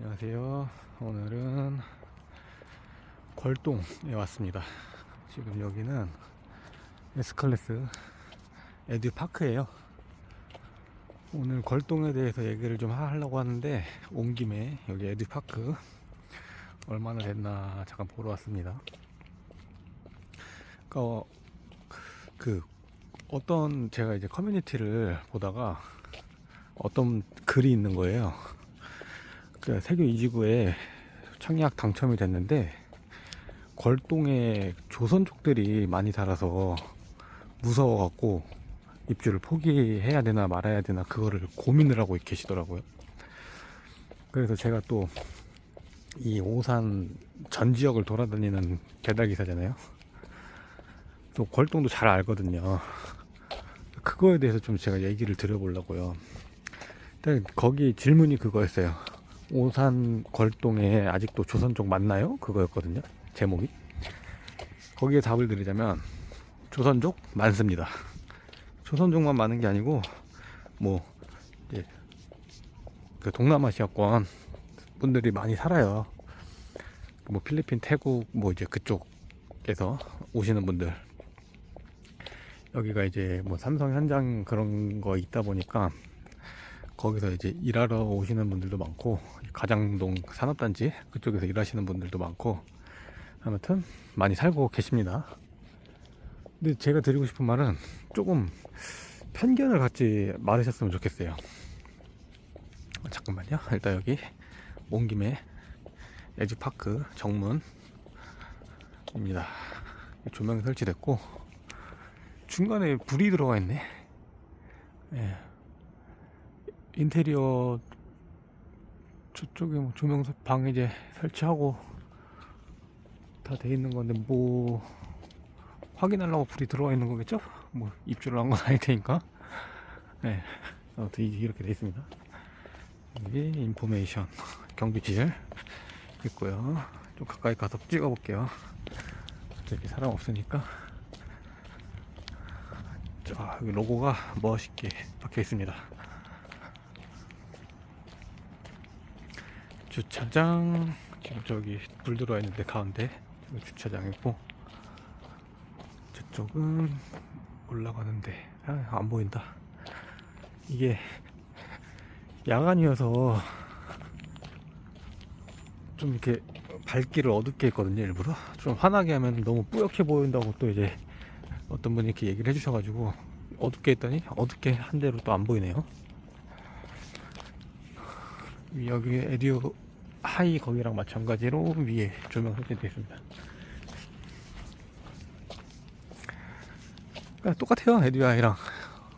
안녕하세요. 오늘은 걸동에 왔습니다. 지금 여기는 S클래스 에듀파크예요. 오늘 걸동에 대해서 얘기를 좀 하려고 하는데 온 김에 여기 에듀파크 얼마나 됐나 잠깐 보러 왔습니다. 어떤 제가 이제 커뮤니티를 보다가 어떤 글이 있는 거예요. 그 세교 이지구에 청약 당첨이 됐는데 걸동에 조선족들이 많이 살아서 무서워갖고 입주를 포기해야 되나 말아야 되나 그거를 고민을 하고 계시더라고요. 그래서 제가 또 이 오산 전 지역을 돌아다니는 배달기사잖아요. 또 걸동도 잘 알거든요. 그거에 대해서 좀 제가 얘기를 드려보려고요. 일단 거기 질문이 그거였어요. 오산 걸동에 아직도 조선족 맞나요? 그거였거든요. 제목이. 거기에 답을 드리자면 조선족 많습니다. 조선족만 많은 게 아니고 뭐 이제 그 동남아시아권 분들이 많이 살아요. 뭐 필리핀, 태국 뭐 이제 그쪽에서 오시는 분들. 여기가 이제 뭐 삼성 현장 그런 거 있다 보니까 거기서 이제 일하러 오시는 분들도 많고 가장동 산업단지 그쪽에서 일하시는 분들도 많고 아무튼 많이 살고 계십니다. 근데 제가 드리고 싶은 말은 조금 편견을 갖지 말으셨으면 좋겠어요. 잠깐만요. 일단 여기 온 김에 에듀파크 정문입니다. 조명이 설치됐고 중간에 불이 들어가 있네. 예. 인테리어 저쪽에 뭐 조명 방 이제 설치하고 다 돼 있는 건데 뭐 확인하려고 불이 들어와 있는 거겠죠? 뭐 입주를 한 건 아닐 테니까. 네. 아무튼 이렇게 돼 있습니다. 여기 인포메이션 경비실 있고요. 좀 가까이 가서 찍어 볼게요. 어차피 사람 없으니까. 자, 여기 로고가 멋있게 박혀 있습니다. 주차장 지금 저기 불 들어와 있는데 가운데 주차장이고 저쪽은 올라가는데 안 보인다. 이게 야간이어서 좀 이렇게 밝기를 어둡게 했거든요. 일부러 좀 환하게 하면 너무 뿌옇게 보인다고 또 이제 어떤 분이 이렇게 얘기를 해주셔가지고 어둡게 했더니 어둡게 한 대로 또 안 보이네요. 여기 에듀 하이 거기랑 마찬가지로 위에 조명 설치되어 있습니다. 그러니까 똑같아요. 에듀 하이랑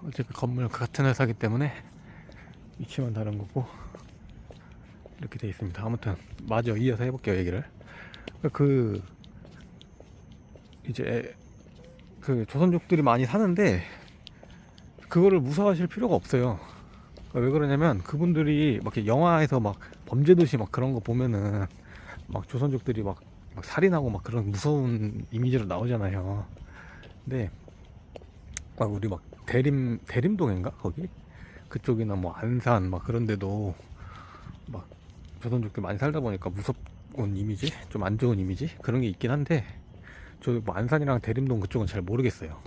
어차피 건물 같은 회사기 때문에 위치만 다른 거고 이렇게 되어 있습니다. 아무튼 마저 이어서 해볼게요. 얘기를. 이제 그 조선족들이 많이 사는데 그거를 무서워하실 필요가 없어요. 왜 그러냐면 그분들이 막 이렇게 영화에서 막 범죄도시 막 그런 거 보면은 막 조선족들이 막 살인하고 막 그런 무서운 이미지로 나오잖아요. 근데 막 우리 막 대림동인가 거기 그쪽이나 뭐 안산 막 그런 데도 막 조선족들 많이 살다 보니까 무섭은 이미지 좀 안 좋은 이미지 그런 게 있긴 한데 저 뭐 안산이랑 대림동 그쪽은 잘 모르겠어요.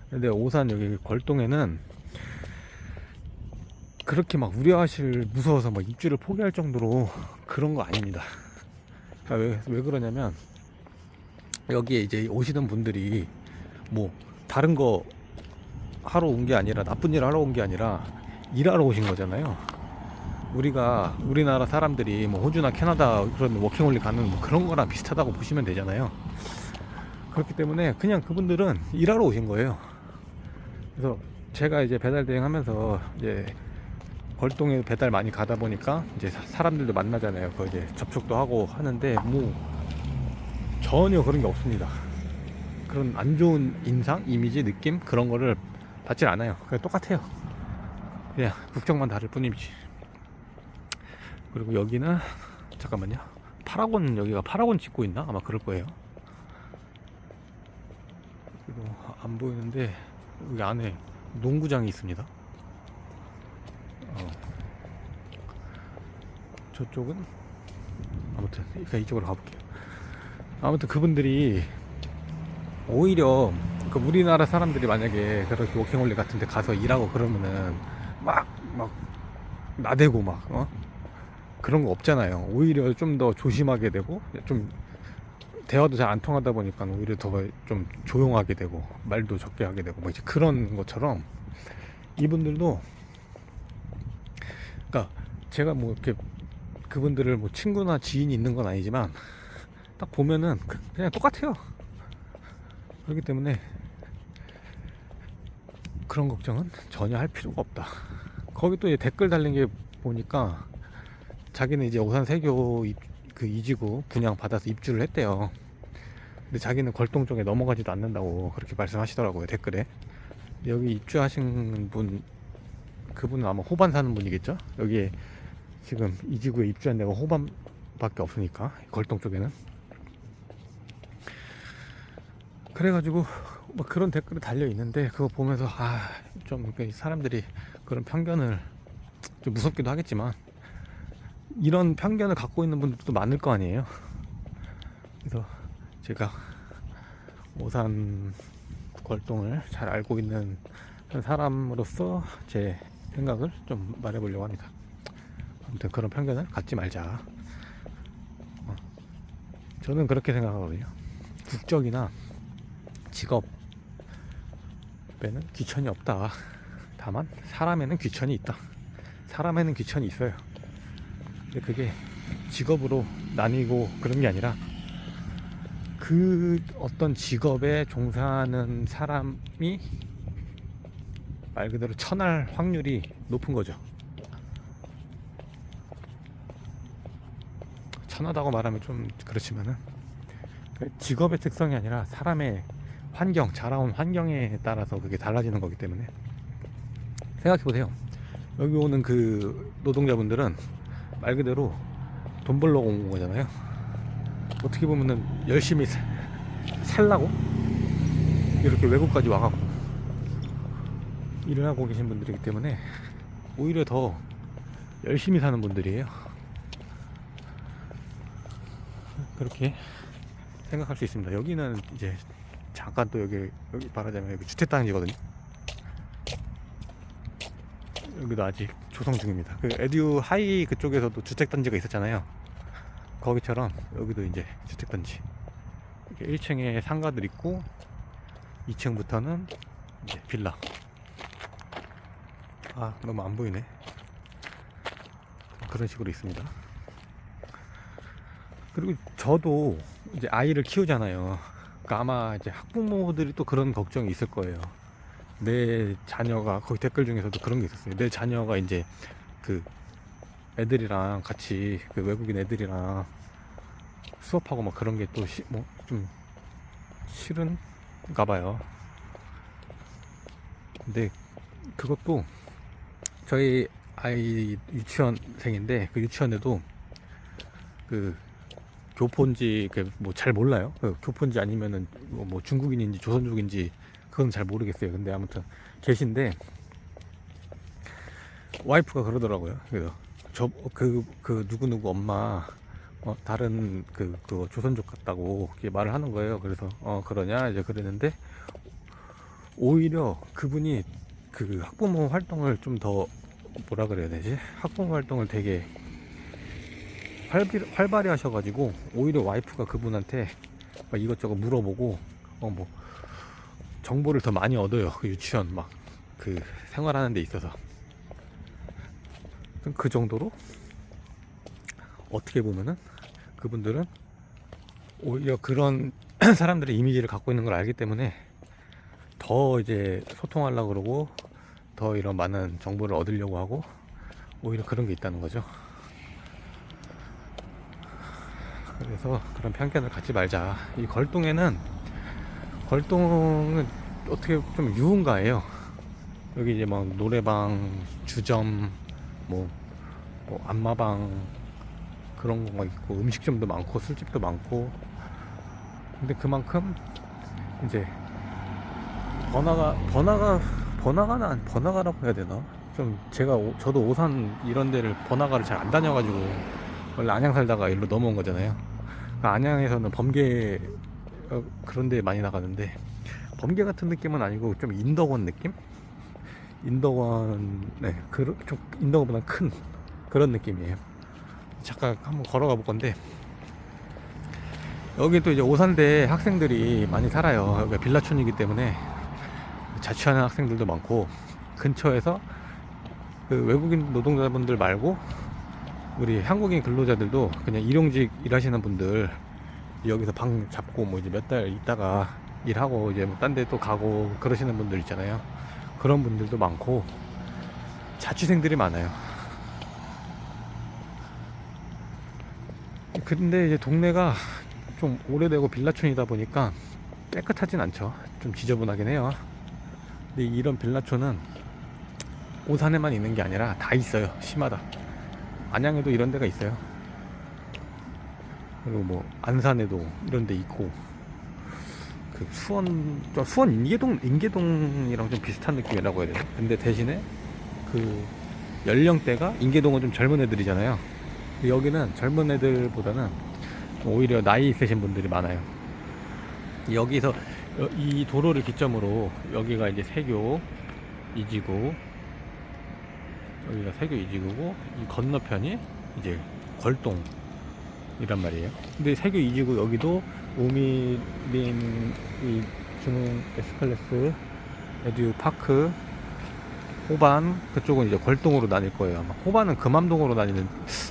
근데 오산 여기 걸동에는 그렇게 막 우려하실 무서워서 막 입주를 포기할 정도로 그런 거 아닙니다. 그러니까 왜 그러냐면 여기에 이제 오시는 분들이 뭐 다른 거 하러 온 게 아니라 나쁜 일 하러 온 게 아니라 일하러 오신 거잖아요. 우리가 우리나라 사람들이 뭐 호주나 캐나다 그런 워킹홀리 가는 뭐 그런 거랑 비슷하다고 보시면 되잖아요. 그렇기 때문에 그냥 그분들은 일하러 오신 거예요. 그래서 제가 이제 배달 대행하면서 이제 걸동에 배달 많이 가다 보니까 이제 사람들도 만나잖아요. 그 이제 접촉도 하고 하는데 뭐 전혀 그런 게 없습니다. 그런 안 좋은 인상, 이미지, 느낌 그런 거를 받질 않아요. 그냥 똑같아요. 그냥 국적만 다를 뿐이지. 그리고 여기는 잠깐만요. 파라곤 여기가 파라곤 짓고 있나? 아마 그럴 거예요. 그리고 안 보이는데 여기 안에 농구장이 있습니다. 저쪽은 아무튼 그러니까 이쪽으로 가볼게요. 아무튼 그분들이 오히려 그 우리나라 사람들이 만약에 그렇게 워킹홀리 같은 데 가서 일하고 그러면은 막 나대고 막 그런 거 없잖아요. 오히려 좀 더 조심하게 되고 좀 대화도 잘 안 통하다 보니까 오히려 더 좀 조용하게 되고 말도 적게 하게 되고 뭐 이제 그런 것처럼 이분들도, 그러니까 제가 뭐 이렇게 그분들을 뭐 친구나 지인이 있는 건 아니지만 딱 보면은 그냥 똑같아요. 그렇기 때문에 그런 걱정은 전혀 할 필요가 없다. 거기 또 댓글 달린 게 보니까 자기는 이제 오산세교 그 이지구 분양 받아서 입주를 했대요. 근데 자기는 걸동 쪽에 넘어가지도 않는다고 그렇게 말씀하시더라고요, 댓글에. 여기 입주하신 분, 그분은 아마 호반 사는 분이겠죠? 여기에 지금 이지구에 입주한 데가 호반밖에 없으니까, 걸동 쪽에는. 그래가지고 뭐 그런 댓글이 달려 있는데 그거 보면서 좀 사람들이 그런 편견을 좀 무섭기도 하겠지만 이런 편견을 갖고 있는 분들도 많을 거 아니에요. 그래서 제가 오산 걸동을 잘 알고 있는 사람으로서 제 생각을 좀 말해보려고 합니다. 아무튼 그런 편견을 갖지 말자. 저는 그렇게 생각하거든요. 국적이나 직업에는 귀천이 없다. 다만 사람에는 귀천이 있다. 사람에는 귀천이 있어요. 근데 그게 직업으로 나뉘고 그런 게 아니라 그 어떤 직업에 종사하는 사람이 말 그대로 천할 확률이 높은 거죠. 천하다고 말하면 좀 그렇지만은 직업의 특성이 아니라 사람의 환경, 자라온 환경에 따라서 그게 달라지는 거기 때문에 생각해보세요. 여기 오는 그 노동자분들은 말 그대로 돈 벌러 온 거잖아요. 어떻게 보면은 열심히 살라고 이렇게 외국까지 와갖고 일을 하고 계신 분들이기 때문에 오히려 더 열심히 사는 분들이에요. 그렇게 생각할 수 있습니다. 여기는 이제 잠깐 또 여기 말하자면 여기 주택단지거든요. 여기도 아직 조성 중입니다. 그 에듀 하이 그쪽에서도 주택단지가 있었잖아요. 거기처럼 여기도 이제 주택단지. 1층에 상가들 있고 2층부터는 이제 빌라. 너무 안 보이네. 그런 식으로 있습니다. 그리고 저도 이제 아이를 키우잖아요. 그러니까 아마 이제 학부모들이 또 그런 걱정이 있을 거예요. 내 자녀가, 거기 댓글 중에서도 그런 게 있었어요. 내 자녀가 이제 그 애들이랑 같이 그 외국인 애들이랑 수업하고 막 그런 게 또 뭐 좀 싫은가 봐요. 근데 그것도 저희 아이 유치원생인데 그 유치원에도 그 교포인지 뭐 잘 몰라요. 그 교포인지 아니면은 뭐 중국인인지 조선족인지 그건 잘 모르겠어요. 근데 아무튼 계신데 와이프가 그러더라고요. 그래서 그 누구누구 엄마 다른 그 조선족 같다고 이렇게 말을 하는 거예요. 그래서 그러냐 이제 그랬는데 오히려 그분이 그 학부모 활동을 좀 더 뭐라 그래야 되지? 학부모 활동을 되게 활발히 하셔가지고 오히려 와이프가 그분한테 막 이것저것 물어보고 뭐 정보를 더 많이 얻어요. 그 유치원 막 그 생활하는 데 있어서 그 정도로 어떻게 보면은 그분들은 오히려 그런 사람들의 이미지를 갖고 있는 걸 알기 때문에 더 이제 소통하려고 그러고 더 이런 많은 정보를 얻으려고 하고 오히려 그런 게 있다는 거죠. 그래서 그런 편견을 갖지 말자. 이 걸동은 어떻게 좀 유흥가예요. 여기 이제 막 노래방, 주점, 뭐 안마방 그런 거가 있고 음식점도 많고 술집도 많고. 근데 그만큼 이제 번화가라고 해야 되나? 좀 저도 오산 이런 데를 번화가를 잘 안 다녀가지고 원래 안양 살다가 일로 넘어온 거잖아요. 그러니까 안양에서는 범계 그런 데 많이 나가는데, 범계 같은 느낌은 아니고 좀 인덕원 느낌? 인덕원, 네, 좀 인덕원보다 큰 그런 느낌이에요. 잠깐 한번 걸어가 볼 건데, 여기 또 이제 오산대 학생들이 많이 살아요. 여기가 빌라촌이기 때문에 자취하는 학생들도 많고, 근처에서 그 외국인 노동자분들 말고 우리 한국인 근로자들도 그냥 일용직 일하시는 분들, 여기서 방 잡고 뭐 이제 몇 달 있다가 일하고 이제 뭐 딴 데 또 가고 그러시는 분들 있잖아요. 그런 분들도 많고 자취생들이 많아요. 근데 이제 동네가 좀 오래되고 빌라촌이다 보니까 깨끗하진 않죠. 좀 지저분하긴 해요. 근데 이런 빌라촌은 오산에만 있는 게 아니라 다 있어요. 심하다. 안양에도 이런 데가 있어요. 그리고 뭐 안산에도 이런 데 있고, 그 수원 인계동이랑 좀 비슷한 느낌이라고 해야 되나? 근데 대신에 그 연령대가, 인계동은 좀 젊은 애들이잖아요. 여기는 젊은 애들보다는 오히려 나이 있으신 분들이 많아요. 여기서 이 도로를 기점으로 여기가 이제 세교 2지구, 여기가 세교 2지구고, 이 건너편이 이제 걸동이란 말이에요. 근데 세교 2지구 여기도 우미린 이 중흥 에스칼레스 에듀 파크 호반 그쪽은 이제 걸동으로 나뉠 거예요. 아마 호반은 금암동으로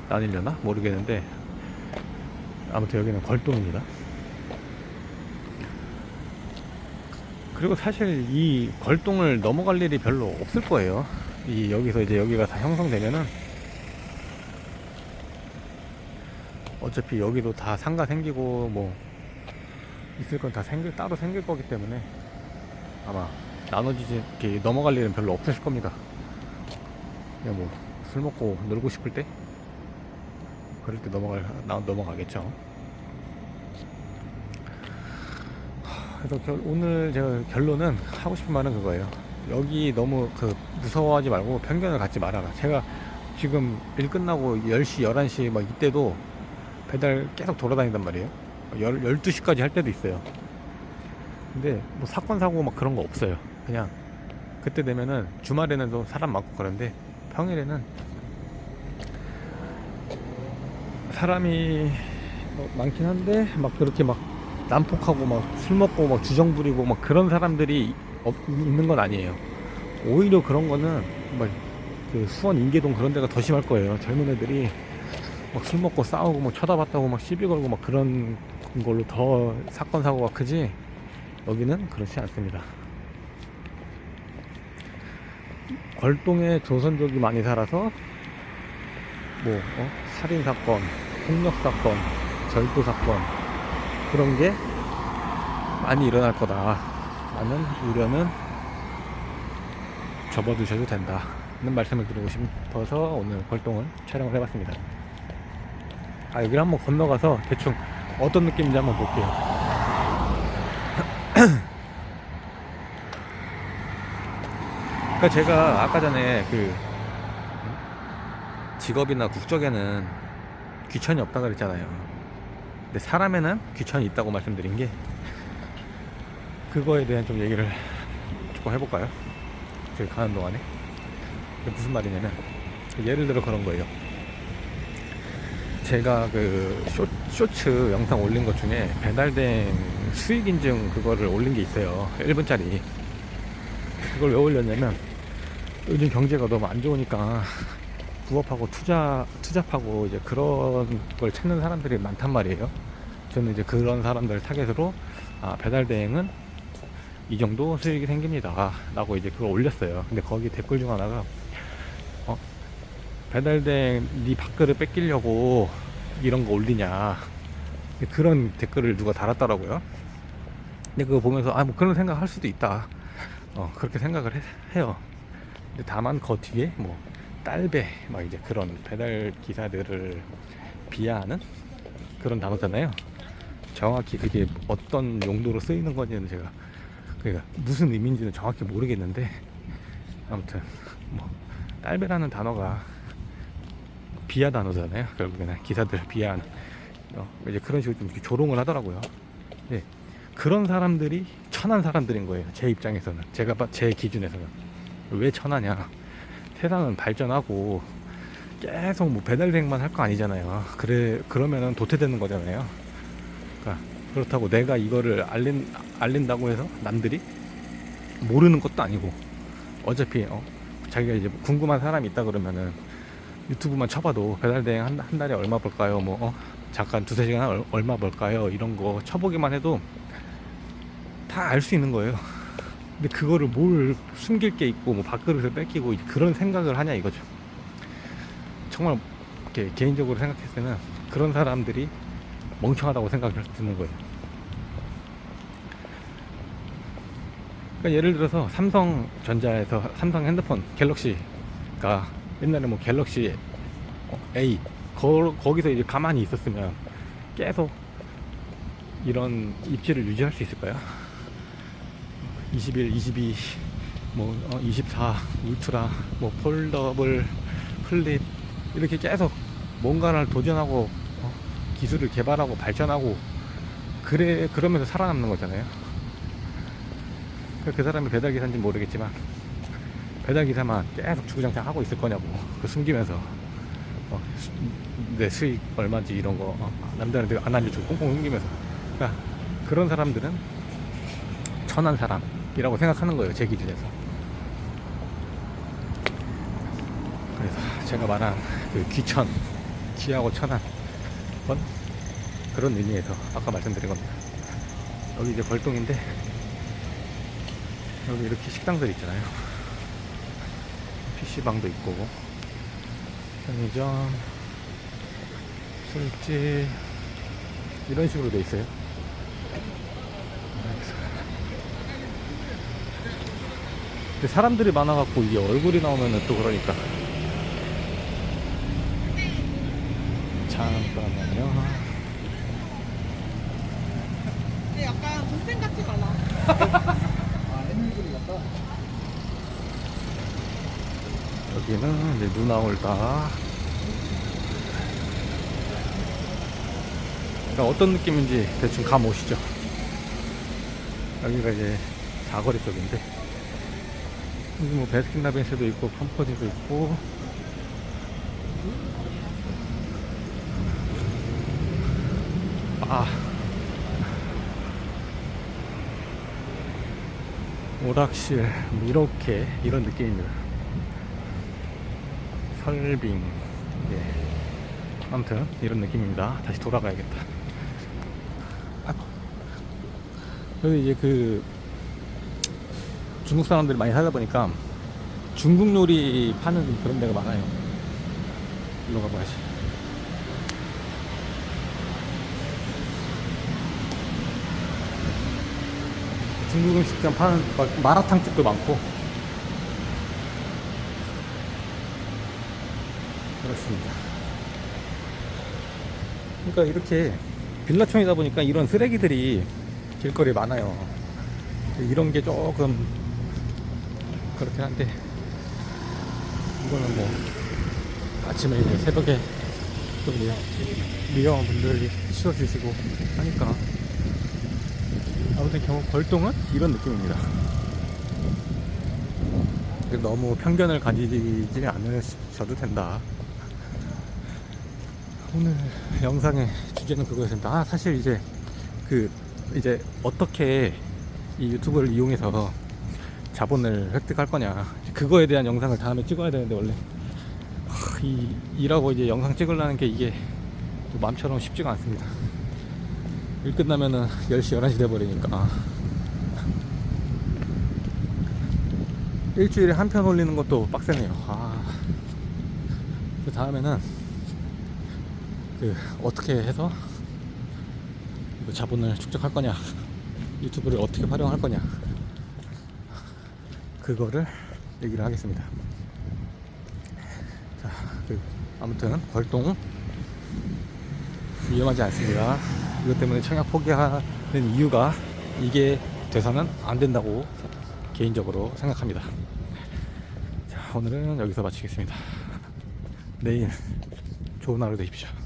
나뉘려나 모르겠는데, 아무튼 여기는 걸동입니다. 그리고 사실 이 걸동을 넘어갈 일이 별로 없을 거예요. 여기서 이제 여기가 다 형성되면은 어차피 여기도 다 상가 생기고 뭐 있을 건 다 따로 생길 거기 때문에 아마 나눠지지, 이렇게 넘어갈 일은 별로 없으실 겁니다. 그냥 뭐 술 먹고 놀고 싶을 때 그럴 때 넘어가겠죠. 그래서 오늘 제가 결론은, 하고 싶은 말은 그거예요. 여기 너무 무서워하지 말고 편견을 갖지 말아라. 제가 지금 일 끝나고 10시, 11시 막 이때도 배달 계속 돌아다닌단 말이에요. 12시까지 할 때도 있어요. 근데 뭐 사건 사고 막 그런 거 없어요. 그냥 그때 되면은, 주말에는 또 사람 많고 그런데 평일에는 사람이 많긴 한데 막 그렇게 막 난폭하고 막 술 먹고 막 주정 부리고 막 그런 사람들이 있는 건 아니에요. 오히려 그런 거는 막 그 수원 인계동 그런 데가 더 심할 거예요. 젊은 애들이 막 술 먹고 싸우고 막 쳐다봤다고 막 시비 걸고 막 그런 걸로 더 사건 사고가 크지, 여기는 그렇지 않습니다. 걸동에 조선족이 많이 살아서 뭐 살인 사건, 폭력 사건, 절도 사건 그런 게 많이 일어날 거다 라는 우려는 접어두셔도 된다는 말씀을 드리고 싶어서 오늘 걸동을 촬영을 해봤습니다. 여기를 한번 건너가서 대충 어떤 느낌인지 한번 볼게요. 그러니까 제가 아까 전에 직업이나 국적에는 귀천이 없다 그랬잖아요. 근데 사람에는 귀천이 있다고 말씀드린 게, 그거에 대한 좀 얘기를 조금 해볼까요? 저기 가는 동안에. 무슨 말이냐면, 예를 들어 그런 거예요. 제가 쇼츠 영상 올린 것 중에 배달된 수익 인증 그거를 올린 게 있어요. 1분짜리. 그걸 왜 올렸냐면, 요즘 경제가 너무 안 좋으니까 부업하고 투잡하고 이제 그런 걸 찾는 사람들이 많단 말이에요. 저는 이제 그런 사람들 타겟으로 배달 대행은 이 정도 수익이 생깁니다 라고 이제 그걸 올렸어요. 근데 거기 댓글 중 하나가 배달 대행 네 밥그릇 뺏기려고 이런 거 올리냐, 그런 댓글을 누가 달았더라고요. 근데 그거 보면서 뭐 그런 생각 할 수도 있다, 그렇게 생각을 해요. 근데 다만 그 뒤에 뭐 딸배 막 이제 그런 배달 기사들을 비하하는 그런 단어잖아요. 정확히 그게 어떤 용도로 쓰이는 건지는 제가, 그러니까 무슨 의미인지는 정확히 모르겠는데, 아무튼 뭐 딸배라는 단어가 비하 단어잖아요. 결국에는 기사들 비하하는 이제 그런 식으로 좀 조롱을 하더라고요. 네, 그런 사람들이 천한 사람들인 거예요. 제 입장에서는, 제 기준에서는. 왜 천하냐? 세상은 발전하고 계속 뭐 배달대행만 할 거 아니잖아요. 그러면은 도태되는 거잖아요. 그러니까 그렇다고 내가 이거를 알린다고 해서 남들이 모르는 것도 아니고, 어차피 자기가 이제 궁금한 사람이 있다 그러면은 유튜브만 쳐봐도 배달대행 한 달에 얼마 벌까요? 잠깐 두세 시간 얼마 벌까요? 이런 거 쳐보기만 해도 다 알 수 있는 거예요. 근데 그거를 뭘 숨길 게 있고 뭐 밥그릇을 뺏기고 그런 생각을 하냐 이거죠. 정말 이렇게 개인적으로 생각했을 때는 그런 사람들이 멍청하다고 생각을 드는 거예요. 그러니까 예를 들어서 삼성전자에서 삼성 핸드폰 갤럭시가 옛날에 뭐 갤럭시 A 거기서 이제 가만히 있었으면 계속 이런 입지를 유지할 수 있을까요? 21, 22, 24 울트라, 폴더블, 플립 이렇게 계속 뭔가를 도전하고 기술을 개발하고 발전하고 그러면서 살아남는 거잖아요. 그 사람이 배달기사인지 모르겠지만 배달기사만 계속 주구장창 하고 있을 거냐고, 숨기면서 내 수익 얼마인지 이런 거 남들한테 안 알려주고 꽁꽁 숨기면서. 그러니까 그런 사람들은 천한 사람이라고 생각하는 거예요, 제 기준에서. 그래서 제가 말한 그 귀하고 천한 건 그런 의미에서 아까 말씀드린 겁니다. 여기 이제 벌동인데 여기 이렇게 식당들 있잖아요. PC방도 있고 편의점, 술집 이런 식으로 돼 있어요. 근데 사람들이 많아갖고 이게 얼굴이 나오면은 또 그러니까. 잠깐만요. 근데 약간 동생 같지가 않아. 여기는 이제 누나 올다. 그러니까 어떤 느낌인지 대충 감 오시죠? 여기가 이제 사거리 쪽인데, 여기 뭐 베스킨라빈스도 있고 컴포즈도 있고, 오락실 이렇게 이런 느낌입니다. 설빙, 아무튼 이런 느낌입니다. 다시 돌아가야겠다. 여기 이제 그 중국 사람들이 많이 살다 보니까 중국 요리 파는 그런 데가 많아요. 일로 가봐야지. 중국 음식점 파는 마라탕 집도 많고 그렇습니다. 그러니까 이렇게 빌라촌이다 보니까 이런 쓰레기들이 길거리에 많아요. 이런 게 조금 그렇긴 한데, 이거는 뭐 아침에 이제 새벽에 좀 위험한 분들이 치워주시고 하니까. 아무튼 경북 벌동은 이런 느낌입니다. 너무 편견을 가지지 않으셔도 된다. 오늘 영상의 주제는 그거였습니다. 사실 이제 어떻게 이 유튜브를 이용해서 자본을 획득할 거냐, 그거에 대한 영상을 다음에 찍어야 되는데, 원래 일하고 이제 영상 찍으려는 게 이게 마음처럼 쉽지가 않습니다. 일 끝나면은 10시, 11시 돼버리니까. 일주일에 한 편 올리는 것도 빡세네요. 그 다음에는 어떻게 해서 자본을 축적할 거냐, 유튜브를 어떻게 활용할 거냐, 그거를 얘기를 하겠습니다. 자, 아무튼 벌동 위험하지 않습니다. 이것 때문에 청약 포기하는 이유가 이게 돼서는 안 된다고 개인적으로 생각합니다. 자, 오늘은 여기서 마치겠습니다. 내일 좋은 하루 되십시오.